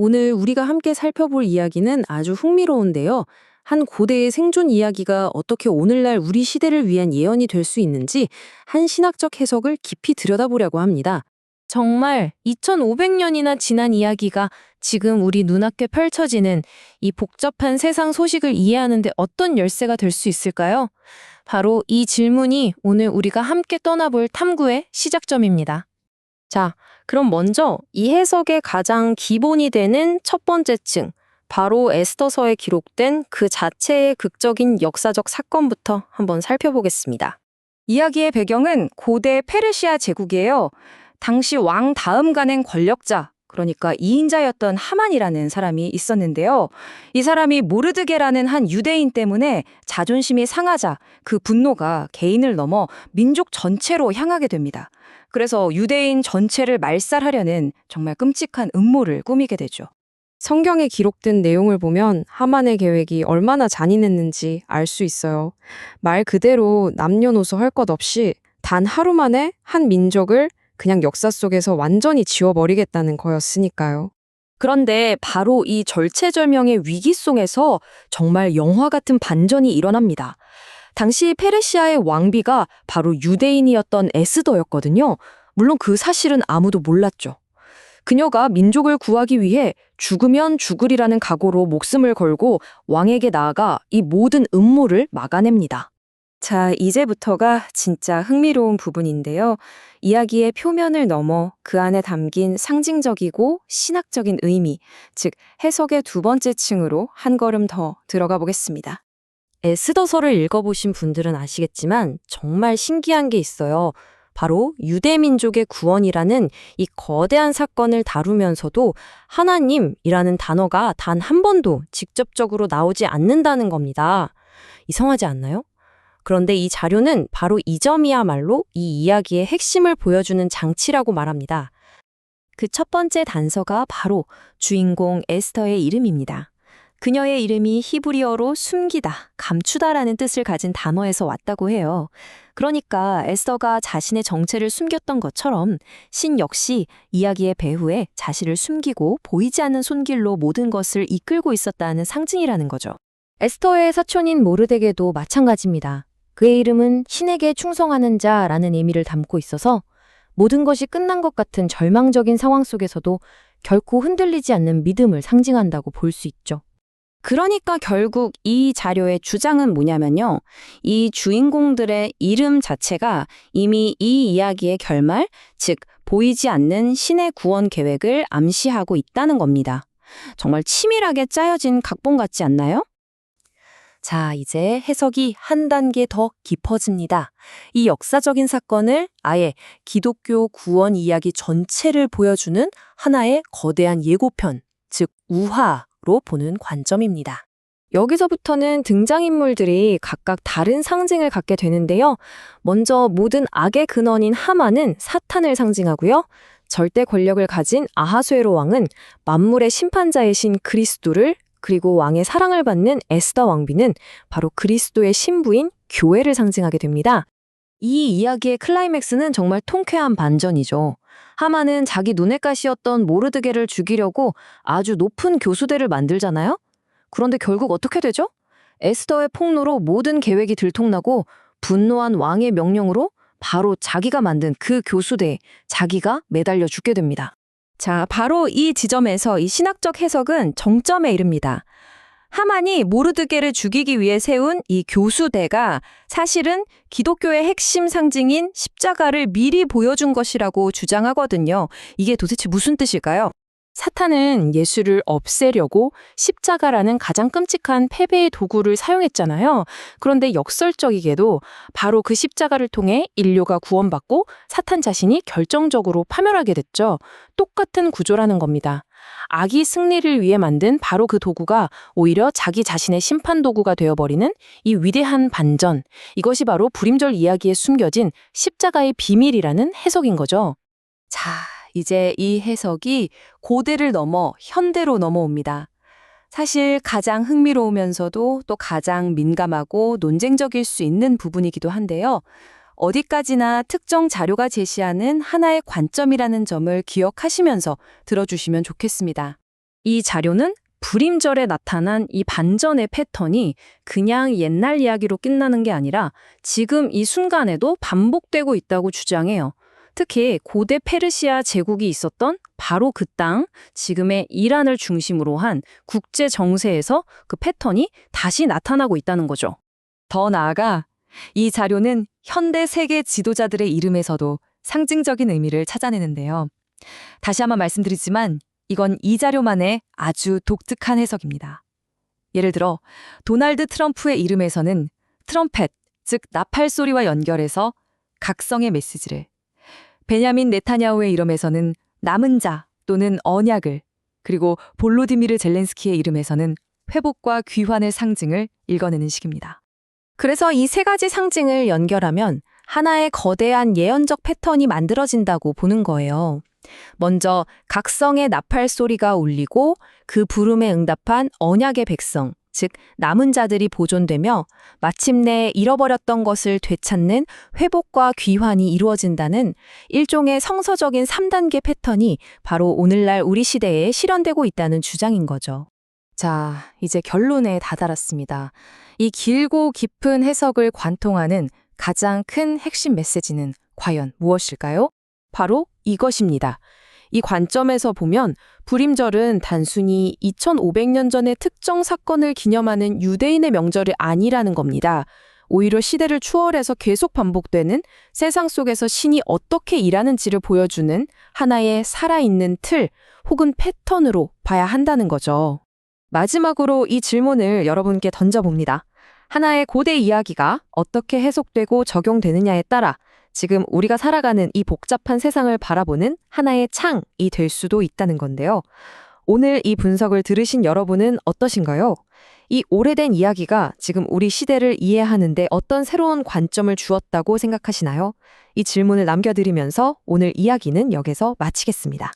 오늘 우리가 함께 살펴볼 이야기는 아주 흥미로운데요. 한 고대의 생존 이야기가 어떻게 오늘날 우리 시대를 위한 예언이 될 수 있는지 한 신학적 해석을 깊이 들여다보려고 합니다. 정말 2500년이나 지난 이야기가 지금 우리 눈앞에 펼쳐지는 이 복잡한 세상 소식을 이해하는 데 어떤 열쇠가 될 수 있을까요? 바로 이 질문이 오늘 우리가 함께 떠나볼 탐구의 시작점입니다. 자, 그럼 먼저 이 해석의 가장 기본이 되는 첫 번째 층, 바로 에스더서에 기록된 그 자체의 극적인 역사적 사건부터 한번 살펴보겠습니다. 이야기의 배경은 고대 페르시아 제국이에요. 당시 왕 다음 간행 권력자, 그러니까 2인자였던 하만이라는 사람이 있었는데요. 이 사람이 모르드게라는 한 유대인 때문에 자존심이 상하자 그 분노가 개인을 넘어 민족 전체로 향하게 됩니다. 그래서 유대인 전체를 말살하려는 정말 끔찍한 음모를 꾸미게 되죠. 성경에 기록된 내용을 보면 하만의 계획이 얼마나 잔인했는지 알 수 있어요. 말 그대로 남녀노소 할 것 없이 단 하루 만에 한 민족을 그냥 역사 속에서 완전히 지워버리겠다는 거였으니까요. 그런데 바로 이 절체절명의 위기 속에서 정말 영화 같은 반전이 일어납니다. 당시 페르시아의 왕비가 바로 유대인이었던 에스더였거든요. 물론 그 사실은 아무도 몰랐죠. 그녀가 민족을 구하기 위해 죽으면 죽으리라는 각오로 목숨을 걸고 왕에게 나아가 이 모든 음모를 막아냅니다. 자, 이제부터가 진짜 흥미로운 부분인데요. 이야기의 표면을 넘어 그 안에 담긴 상징적이고 신학적인 의미, 즉 해석의 두 번째 층으로 한 걸음 더 들어가 보겠습니다. 에스더서를 읽어보신 분들은 아시겠지만 정말 신기한 게 있어요. 바로 유대민족의 구원이라는 이 거대한 사건을 다루면서도 하나님이라는 단어가 단 한 번도 직접적으로 나오지 않는다는 겁니다. 이상하지 않나요? 그런데 이 자료는 바로 이 점이야말로 이 이야기의 핵심을 보여주는 장치라고 말합니다. 그 첫 번째 단서가 바로 주인공 에스더의 이름입니다. 그녀의 이름이 히브리어로 숨기다, 감추다라는 뜻을 가진 단어에서 왔다고 해요. 그러니까 에스더가 자신의 정체를 숨겼던 것처럼 신 역시 이야기의 배후에 자신을 숨기고 보이지 않는 손길로 모든 것을 이끌고 있었다는 상징이라는 거죠. 에스더의 사촌인 모르드게도 마찬가지입니다. 그의 이름은 신에게 충성하는 자라는 의미를 담고 있어서 모든 것이 끝난 것 같은 절망적인 상황 속에서도 결코 흔들리지 않는 믿음을 상징한다고 볼 수 있죠. 그러니까 결국 이 자료의 주장은 뭐냐면요. 이 주인공들의 이름 자체가 이미 이 이야기의 결말, 즉 보이지 않는 신의 구원 계획을 암시하고 있다는 겁니다. 정말 치밀하게 짜여진 각본 같지 않나요? 자, 이제 해석이 한 단계 더 깊어집니다. 이 역사적인 사건을 아예 기독교 구원 이야기 전체를 보여주는 하나의 거대한 예고편, 즉 우화로 보는 관점입니다. 여기서부터는 등장인물들이 각각 다른 상징을 갖게 되는데요. 먼저 모든 악의 근원인 하만은 사탄을 상징하고요. 절대 권력을 가진 아하수에로 왕은 만물의 심판자이신 그리스도를, 그리고 왕의 사랑을 받는 에스더 왕비는 바로 그리스도의 신부인 교회를 상징하게 됩니다. 이 이야기의 클라이맥스는 정말 통쾌한 반전이죠. 하만은 자기 눈엣 가시였던 모르드게를 죽이려고 아주 높은 교수대를 만들잖아요? 그런데 결국 어떻게 되죠? 에스더의 폭로로 모든 계획이 들통나고 분노한 왕의 명령으로 바로 자기가 만든 그 교수대에 자기가 매달려 죽게 됩니다. 자, 바로 이 지점에서 이 신학적 해석은 정점에 이릅니다. 하만이 모르드게를 죽이기 위해 세운 이 교수대가 사실은 기독교의 핵심 상징인 십자가를 미리 보여준 것이라고 주장하거든요. 이게 도대체 무슨 뜻일까요? 사탄은 예수를 없애려고 십자가라는 가장 끔찍한 패배의 도구를 사용했잖아요. 그런데 역설적이게도 바로 그 십자가를 통해 인류가 구원받고 사탄 자신이 결정적으로 파멸하게 됐죠. 똑같은 구조라는 겁니다. 악이 승리를 위해 만든 바로 그 도구가 오히려 자기 자신의 심판 도구가 되어버리는 이 위대한 반전. 이것이 바로 불임절 이야기에 숨겨진 십자가의 비밀이라는 해석인 거죠. 자, 이제 이 해석이 고대를 넘어 현대로 넘어옵니다. 사실 가장 흥미로우면서도 또 가장 민감하고 논쟁적일 수 있는 부분이기도 한데요. 어디까지나 특정 자료가 제시하는 하나의 관점이라는 점을 기억하시면서 들어주시면 좋겠습니다. 이 자료는 불임절에 나타난 이 반전의 패턴이 그냥 옛날 이야기로 끝나는 게 아니라 지금 이 순간에도 반복되고 있다고 주장해요. 특히 고대 페르시아 제국이 있었던 바로 그 땅, 지금의 이란을 중심으로 한 국제 정세에서 그 패턴이 다시 나타나고 있다는 거죠. 더 나아가 이 자료는 현대 세계 지도자들의 이름에서도 상징적인 의미를 찾아내는데요. 다시 한번 말씀드리지만 이건 이 자료만의 아주 독특한 해석입니다. 예를 들어 도널드 트럼프의 이름에서는 트럼펫, 즉 나팔 소리와 연결해서 각성의 메시지를, 베냐민 네타냐후의 이름에서는 남은 자 또는 언약을, 그리고 볼로디미르 젤렌스키의 이름에서는 회복과 귀환의 상징을 읽어내는 식입니다. 그래서 이 세 가지 상징을 연결하면 하나의 거대한 예언적 패턴이 만들어진다고 보는 거예요. 먼저 각성의 나팔 소리가 울리고 그 부름에 응답한 언약의 백성, 즉 남은 자들이 보존되며 마침내 잃어버렸던 것을 되찾는 회복과 귀환이 이루어진다는 일종의 성서적인 3단계 패턴이 바로 오늘날 우리 시대에 실현되고 있다는 주장인 거죠. 자, 이제 결론에 다다랐습니다. 이 길고 깊은 해석을 관통하는 가장 큰 핵심 메시지는 과연 무엇일까요? 바로 이것입니다. 이 관점에서 보면 불임절은 단순히 2500년 전의 특정 사건을 기념하는 유대인의 명절이 아니라는 겁니다. 오히려 시대를 추월해서 계속 반복되는 세상 속에서 신이 어떻게 일하는지를 보여주는 하나의 살아있는 틀 혹은 패턴으로 봐야 한다는 거죠. 마지막으로 이 질문을 여러분께 던져봅니다. 하나의 고대 이야기가 어떻게 해석되고 적용되느냐에 따라 지금 우리가 살아가는 이 복잡한 세상을 바라보는 하나의 창이 될 수도 있다는 건데요. 오늘 이 분석을 들으신 여러분은 어떠신가요? 이 오래된 이야기가 지금 우리 시대를 이해하는데 어떤 새로운 관점을 주었다고 생각하시나요? 이 질문을 남겨드리면서 오늘 이야기는 여기서 마치겠습니다.